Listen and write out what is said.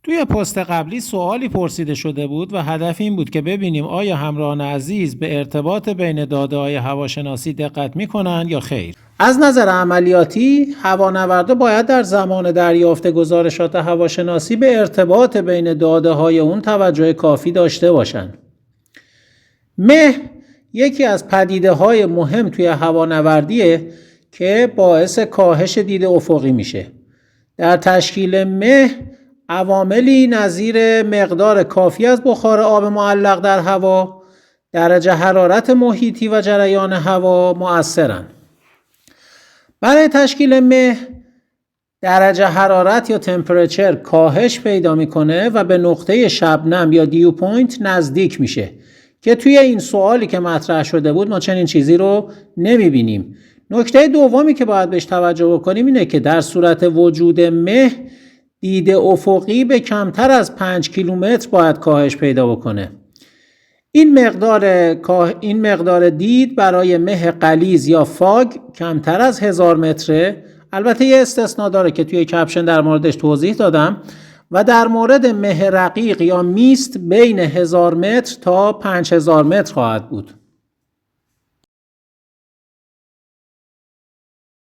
توی پست قبلی سوالی پرسیده شده بود و هدف این بود که ببینیم آیا همراهان عزیز به ارتباط بین داده‌های هواشناسی دقت می‌کنن یا خیر. از نظر عملیاتی، هوانوردا باید در زمان دریافت گزارشات هواشناسی به ارتباط بین داده‌های اون توجه کافی داشته باشند. مه یکی از پدیده‌های مهم توی هوانوردیه که باعث کاهش دید افقی میشه. در تشکیل مه عواملی نظیر مقدار کافی از بخار آب معلق در هوا، درجه حرارت محیطی و جریان هوا مؤثرند. برای تشکیل مه درجه حرارت یا تمپرچر کاهش پیدا میکنه و به نقطه شبنم یا دیو پوینت نزدیک میشه که توی این سوالی که مطرح شده بود ما چنین چیزی رو نمیبینیم. نکته دومی که باید بهش توجه بکنیم اینه که در صورت وجود مه دید افقی به کمتر از 5 کیلومتر باید کاهش پیدا بکنه. این مقدار دید برای مه غلیظ یا فاگ کمتر از 1000 متره. البته یه استثناء داره که توی کپشن در موردش توضیح دادم و در مورد مه رقیق یا میست بین 1000 متر تا 5000 متر خواهد بود.